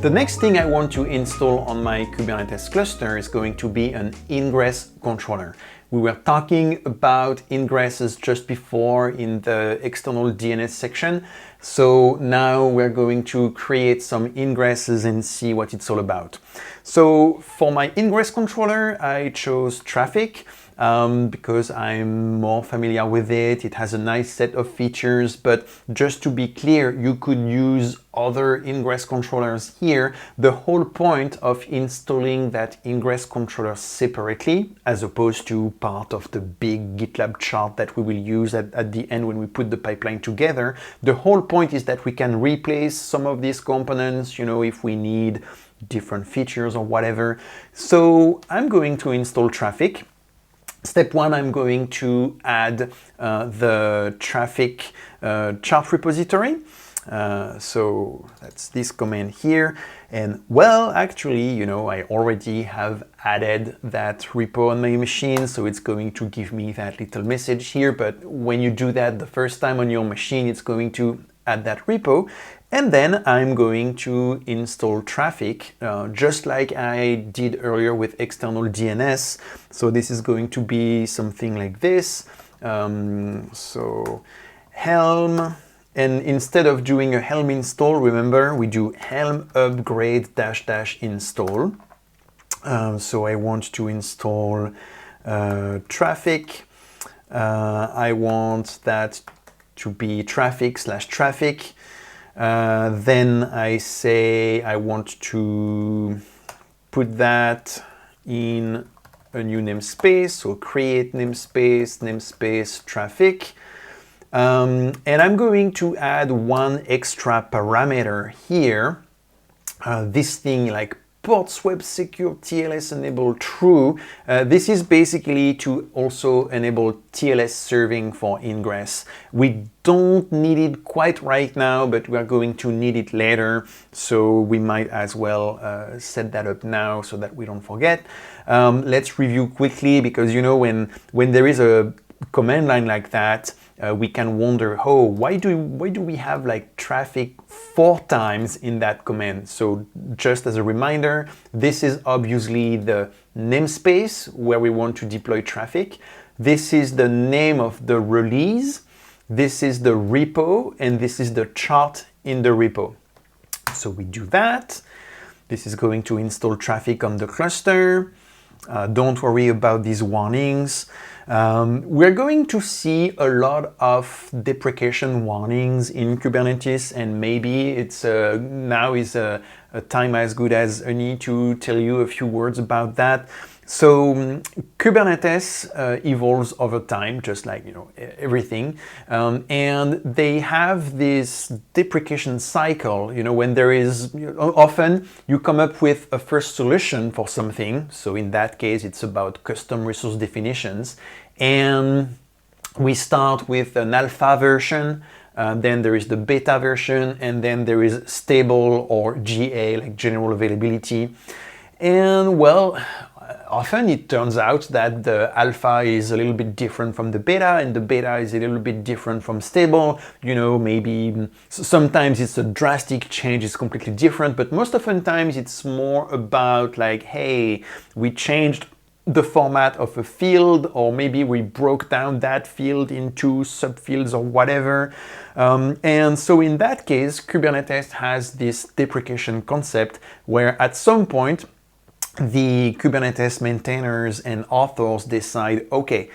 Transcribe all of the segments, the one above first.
The next thing I want to install on my Kubernetes cluster is going to be an Ingress controller. We were talking about ingresses just before in the external DNS section. So now we're going to create some ingresses and see what it's all about. So for my Ingress controller, I chose traefik because I'm more familiar with it. It has a nice set of features, but just to be clear, you could use other Ingress controllers here. The whole point of installing that Ingress controller separately, as opposed to part of the big GitLab chart that we will use at the end when we put the pipeline together, the whole point is that we can replace some of these components, you know, if we need different features or whatever. So I'm going to install traefik. Step one, I'm going to add the traefik chart repository. So that's this command here. And well, actually, you know, I already have added that repo on my machine, so it's going to give me that little message here. But when you do that the first time on your machine, it's going to add that repo. And then I'm going to install traefik, just like I did earlier with external DNS. So this is going to be something like this. So Helm, and instead of doing a Helm install, remember, we do Helm upgrade -- install. So I want to install traefik. I want that to be traefik/traefik. Then I say I want to put that in a new namespace, so create namespace traefik. And I'm going to add one extra parameter here. This thing like ports web secure TLS enable true. This is basically to also enable TLS serving for Ingress. We don't need it quite right now, but we are going to need it later. So we might as well set that up now so that we don't forget. Let's review quickly, because you know, when there is a command line like that, we can wonder, oh, why do we have like traefik 4 times in that command? So just as a reminder, this is obviously the namespace where we want to deploy traefik. This is the name of the release. This is the repo, and this is the chart in the repo. So we do that. This is going to install traefik on the cluster. Don't worry about these warnings. We're going to see a lot of deprecation warnings in Kubernetes, and maybe it's now is a time as good as any to tell you a few words about that. So Kubernetes evolves over time, just like, you know, everything, and they have this deprecation cycle. You know, when there is, often you come up with a first solution for something. So in that case, it's about custom resource definitions, and we start with an alpha version. Then there is the beta version, and then there is stable or GA, like general availability. And well, often it turns out that the alpha is a little bit different from the beta, and the beta is a little bit different from stable. You know, maybe sometimes it's a drastic change, it's completely different, but most often times it's more about like, hey, we changed the format of a field, or maybe we broke down that field into subfields or whatever. And so in that case, Kubernetes has this deprecation concept where at some point, the Kubernetes maintainers and authors decide, okay,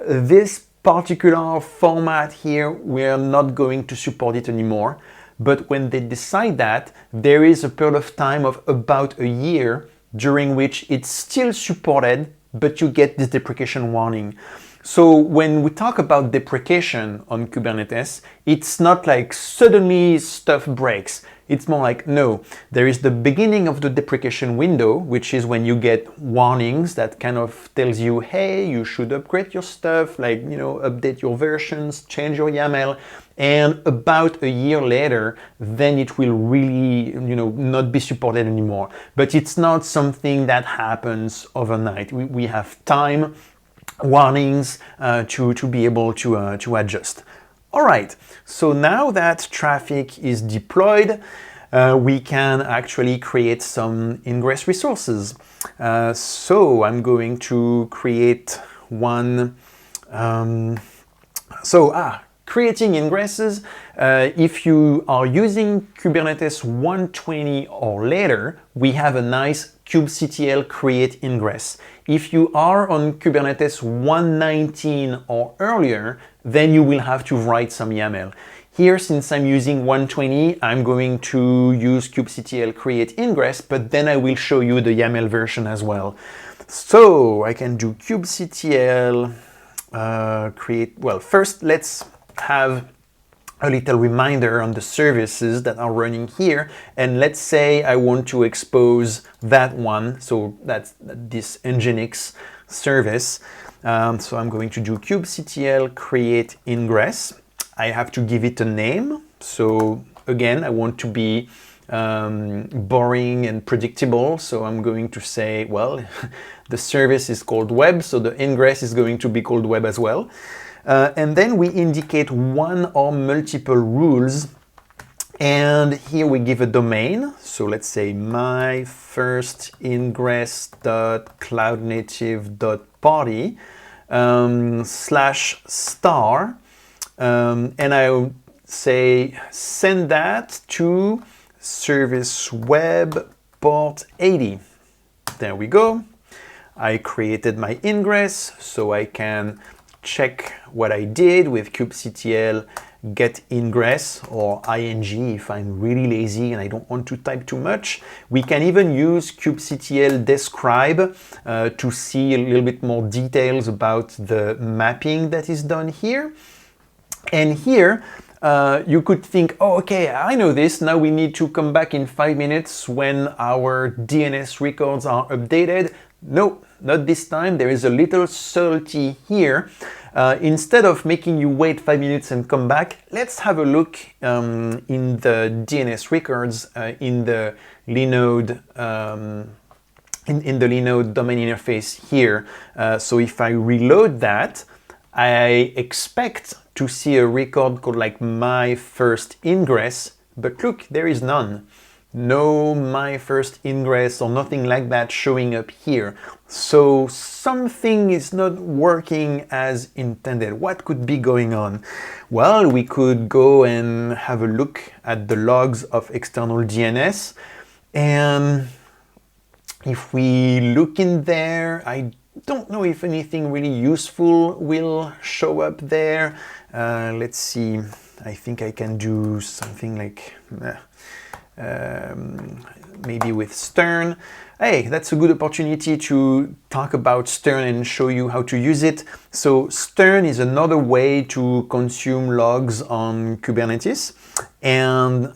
this particular format here, we're not going to support it anymore. But when they decide that, there is a period of time of about a year during which it's still supported, but you get this deprecation warning. So when we talk about deprecation on Kubernetes, it's not like suddenly stuff breaks. It's more like, no, there is the beginning of the deprecation window, which is when you get warnings that kind of tells you, hey, you should upgrade your stuff, like, you know, update your versions, change your YAML. And about a year later, then it will really, you know, not be supported anymore. But it's not something that happens overnight. We have time, warnings to be able to adjust. All right, so now that traefik is deployed, we can actually create some Ingress resources. So I'm going to create one. Creating ingresses, if you are using Kubernetes 120 or later, we have a nice kubectl create ingress. If you are on Kubernetes 119 or earlier, then you will have to write some YAML. Here, since I'm using 120, I'm going to use kubectl create ingress, but then I will show you the YAML version as well. So I can do kubectl create, well, first let's have a little reminder on the services that are running here. And let's say I want to expose that one. So that's this Nginx service. So I'm going to do kubectl create ingress. I have to give it a name. So again, I want to be boring and predictable. So I'm going to say, well, the service is called web. So the ingress is going to be called web as well. And then we indicate one or multiple rules. And here we give a domain. So let's say my first ingress.cloudnative.party /star. And I will say send that to service web port 80. There we go. I created my ingress, so I can check what I did with kubectl get ingress or ing if I'm really lazy and I don't want to type too much. We can even use kubectl describe to see a little bit more details about the mapping that is done here. And here you could think, oh, okay, I know this. Now we need to come back in 5 minutes when our DNS records are updated. No, not this time. There is a little subtlety here. Instead of making you wait 5 minutes and come back, let's have a look in the DNS records in the Linode in the Linode domain interface here. So if I reload that, I expect to see a record called like my first ingress, but look, there is none. No my first ingress or nothing like that showing up here. So something is not working as intended. What could be going on? Well, we could go and have a look at the logs of external DNS. And if we look in there, I don't know if anything really useful will show up there. Let's see. I think I can do something like maybe with Stern. Hey, that's a good opportunity to talk about Stern and show you how to use it. So Stern is another way to consume logs on Kubernetes. And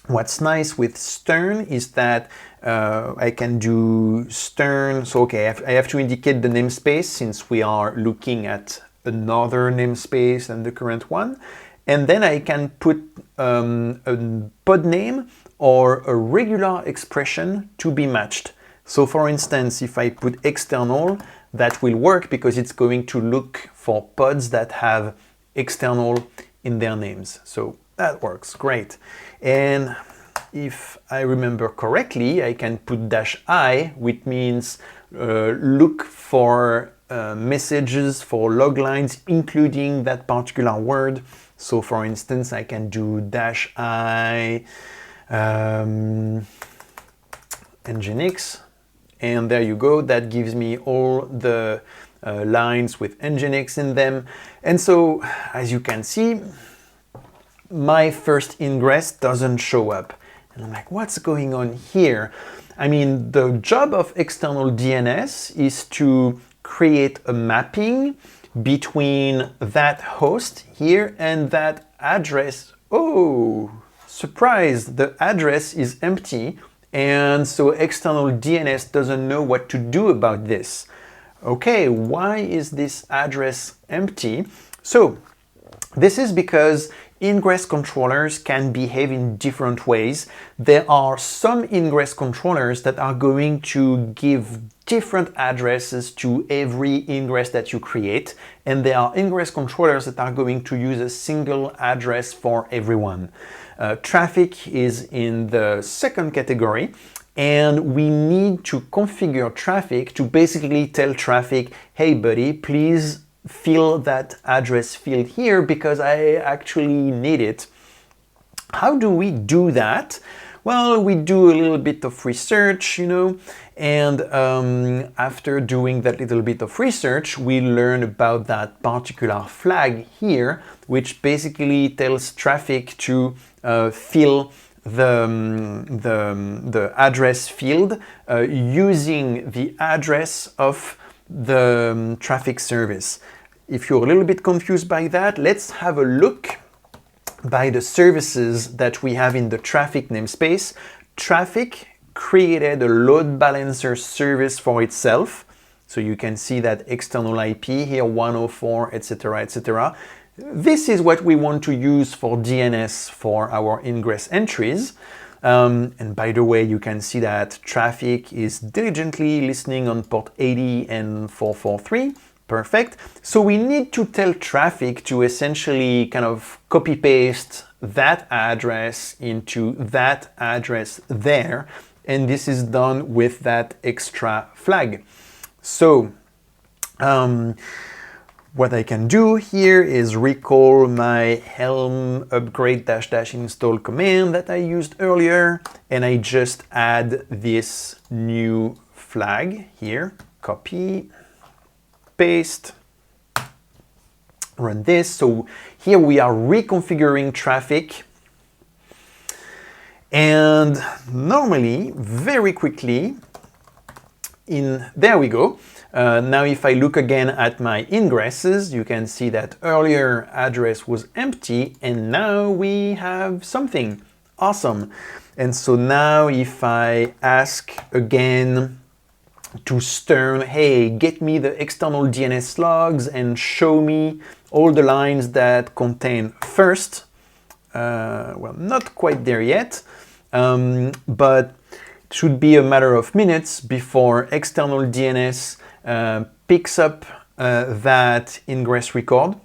what's nice with Stern is that I can do Stern. So okay, I have to indicate the namespace since we are looking at another namespace than the current one. And then I can put a pod name or a regular expression to be matched. So for instance, if I put external, that will work because it's going to look for pods that have external in their names. So that works great. And if I remember correctly, I can put -i, which means look for messages for log lines, including that particular word. So for instance, I can do -i Nginx, and there you go. That gives me all the lines with Nginx in them. And so, as you can see, my first ingress doesn't show up. And I'm like, what's going on here? I mean, the job of external DNS is to create a mapping between that host here and that address. Oh, surprise, the address is empty. And so external DNS doesn't know what to do about this. Okay, why is this address empty? So this is because ingress controllers can behave in different ways. There are some ingress controllers that are going to give different addresses to every ingress that you create, and there are ingress controllers that are going to use a single address for everyone. Traefik is in the second category, and we need to configure Traefik to basically tell Traefik, hey buddy, please fill that address field here because I actually need it. How do we do that? Well, we do a little bit of research, and after doing that little bit of research, we learn about that particular flag here, which basically tells Traefik to fill the address field using the address of the Traefik service. If you're a little bit confused by that, let's have a look by the services that we have in the Traefik namespace. Traefik created a load balancer service for itself. So you can see that external IP here, 104, etc., etc. This is what we want to use for DNS for our ingress entries. And by the way, you can see that Traefik is diligently listening on port 80 and 443. Perfect. So we need to tell Traefik to essentially kind of copy paste that address into that address there. And this is done with that extra flag. So what I can do here is recall my Helm upgrade -- install command that I used earlier. And I just add this new flag here, copy, paste, run this. So here we are reconfiguring Traefik, and normally, very quickly, there we go. Now if I look again at my ingresses, you can see that earlier address was empty, and now we have something awesome. And so now if I ask again to Stern, hey, get me the external DNS logs and show me all the lines that contain first. Well, not quite there yet, but it should be a matter of minutes before external DNS picks up that ingress record,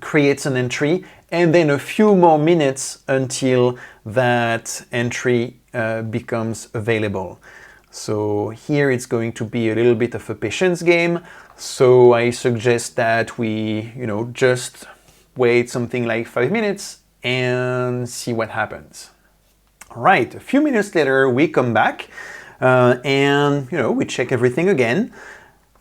creates an entry, and then a few more minutes until that entry becomes available. So here it's going to be a little bit of a patience game. So I suggest that we, just wait something like 5 minutes and see what happens. All right, a few minutes later, we come back and, we check everything again.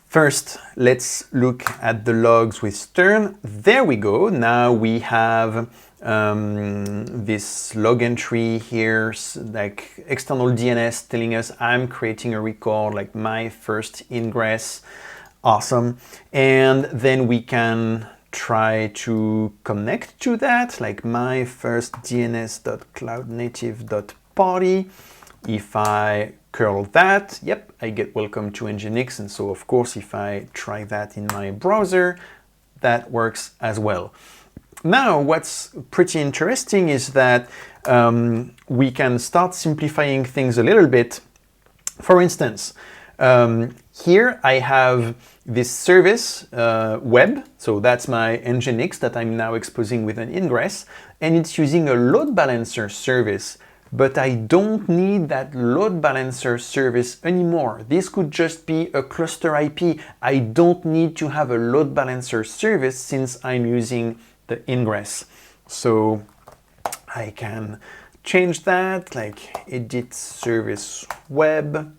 First, let's look at the logs with Stern. There we go. Now we have this log entry here, like external DNS telling us I'm creating a record, like my first ingress. Awesome. And then we can try to connect to that, like my first dns.cloudnative.party. If I curl that, yep, I get welcome to Nginx. And so of course, if I try that in my browser, that works as well. Now, what's pretty interesting is that we can start simplifying things a little bit. For instance, here I have this service web, so that's my Nginx that I'm now exposing with an ingress, and it's using a load balancer service. But I don't need that load balancer service anymore. This could just be a cluster IP. I don't need to have a load balancer service since I'm using the ingress. So I can change that, like edit service web,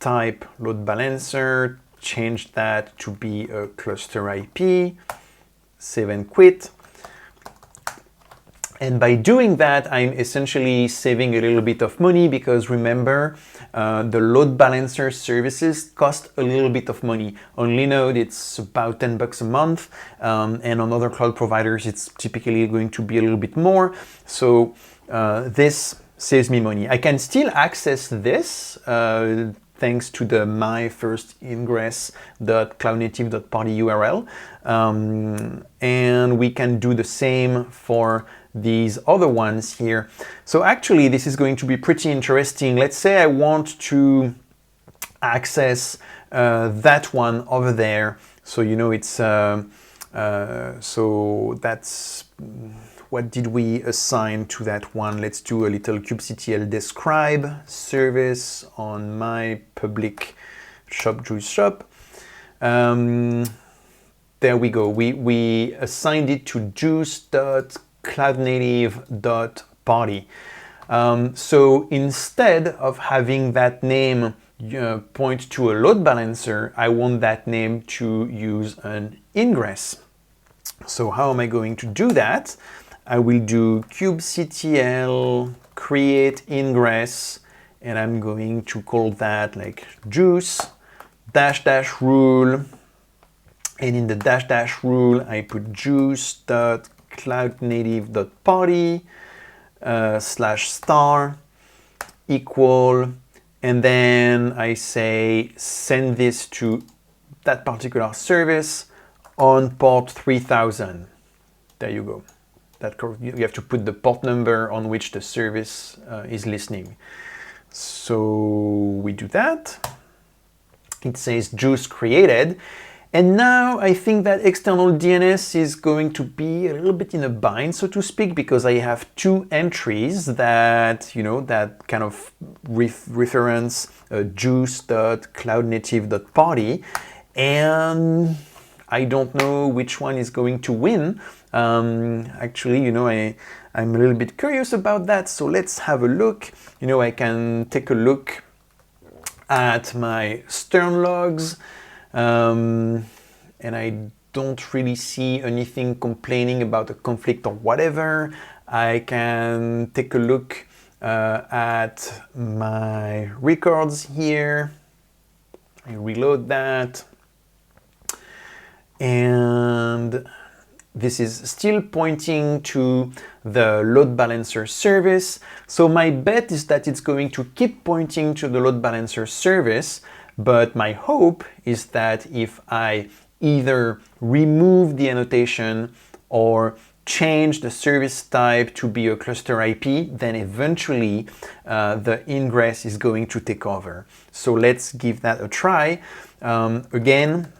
type load balancer, change that to be a cluster IP, save and quit. And by doing that, I'm essentially saving a little bit of money because remember, the load balancer services cost a little bit of money. On Linode, it's about $10 a month. And on other cloud providers, it's typically going to be a little bit more. So this saves me money. I can still access this thanks to the my first ingress.cloudnative.party URL. And we can do the same for these other ones here. So actually, this is going to be pretty interesting. Let's say I want to access that one over there. So you know it's so that's what did we assign to that one. Let's do a little kubectl describe service on my public shop juice shop. There we go. We assigned it to juice.cloudnative.party. So instead of having that name point to a load balancer, I want that name to use an ingress. So how am I going to do that? I will do kubectl create ingress, and I'm going to call that like juice -- rule. And in the -- rule, I put juice.cloudnative.party /star equal, and then I say send this to that particular service on port 3000. There you go. You have to put the port number on which the service is listening. So we do that. It says juice created. And now I think that external DNS is going to be a little bit in a bind, so to speak, because I have two entries that, you know, that kind of reference juice.cloudnative.party, and I don't know which one is going to win. Actually, you know, I'm a little bit curious about that, so let's have a look. You know, I can take a look at my Stern logs, and I don't really see anything complaining about a conflict or whatever. I can take a look at my records here. I reload that, and this is still pointing to the load balancer service. So my bet is that it's going to keep pointing to the load balancer service, but my hope is that if I either remove the annotation or change the service type to be a cluster IP, then eventually the ingress is going to take over. So let's give that a try. Again,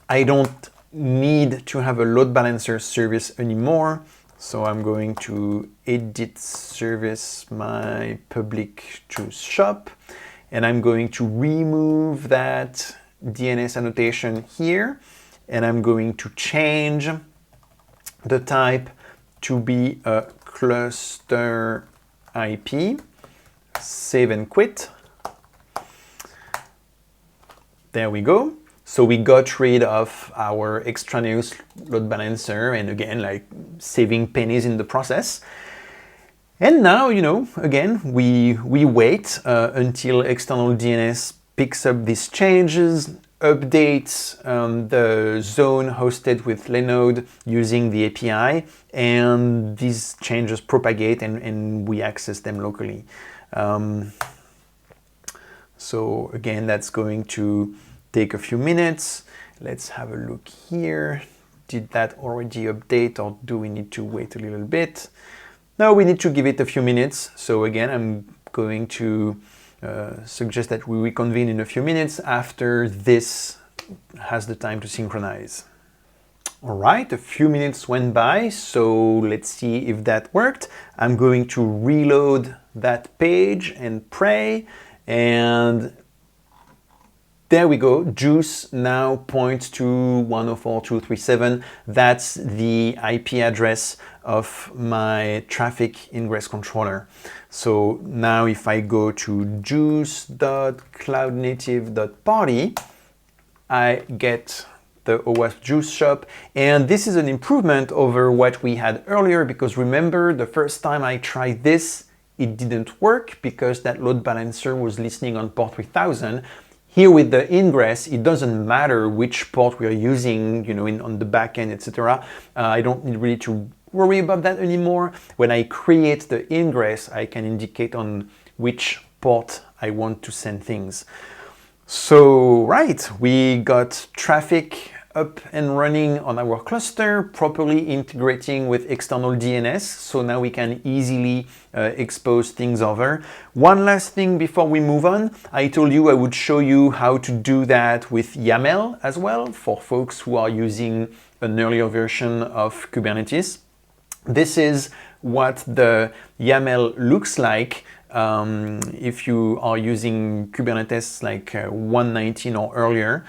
I don't need to have a load balancer service anymore. So I'm going to edit service my public juice shop, and I'm going to remove that DNS annotation here, and I'm going to change the type to be a cluster IP. Save and quit. There we go. So we got rid of our extraneous load balancer, and again, like saving pennies in the process. And now, you know, again, we wait until external DNS picks up these changes, updates the zone hosted with Linode using the API, and these changes propagate and we access them locally. So again, that's going to take a few minutes. Let's have a look here. Did that already update, or do we need to wait a little bit? No, we need to give it a few minutes. So again, I'm going to suggest that we reconvene in a few minutes after this has the time to synchronize. All right, a few minutes went by, so let's see if that worked. I'm going to reload that page and pray, and there we go. Juice now points to 104.237. That's the IP address of my traefik ingress controller. So now if I go to juice.cloudnative.party, I get the OWASP juice shop. And this is an improvement over what we had earlier, because remember, the first time I tried this, it didn't work because that load balancer was listening on port 3000. Here with the ingress, it doesn't matter which port we are using, you know, on the back end, etc. I don't need really to worry about that anymore. When I create the ingress, I can indicate on which port I want to send things. So, right, we got traefik up and running on our cluster, properly integrating with external DNS. So now we can easily expose things over. One last thing before we move on, I told you I would show you how to do that with YAML as well for folks who are using an earlier version of Kubernetes. This is what the YAML looks like if you are using Kubernetes like 1.19 or earlier.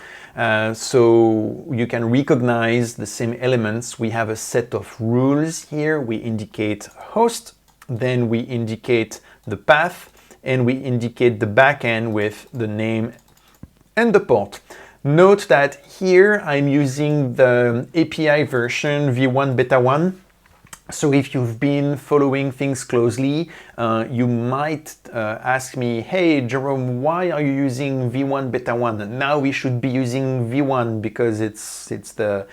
So you can recognize the same elements. We have a set of rules here. We indicate host, then we indicate the path, and we indicate the backend with the name and the port. Note that here I'm using the API version v1 beta 1. So if you've been following things closely, you might ask me, hey, Jerome, why are you using v1 beta 1? Now we should be using v1 because it's the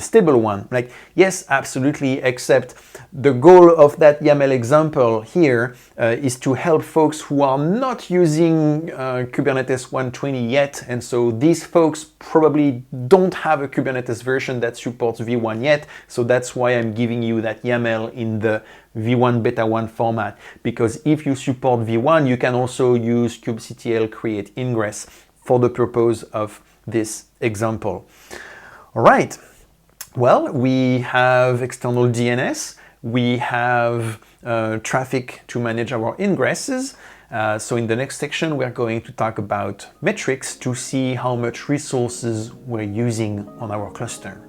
stable one. Like, yes, absolutely, except the goal of that YAML example here is to help folks who are not using Kubernetes 1.20 yet. And so these folks probably don't have a Kubernetes version that supports v1 yet. So that's why I'm giving you that YAML in the v1 beta 1 format. Because if you support v1, you can also use kubectl create ingress for the purpose of this example. All right, well, we have external DNS, we have traffic to manage our ingresses. So in the next section, we're going to talk about metrics to see how much resources we're using on our cluster.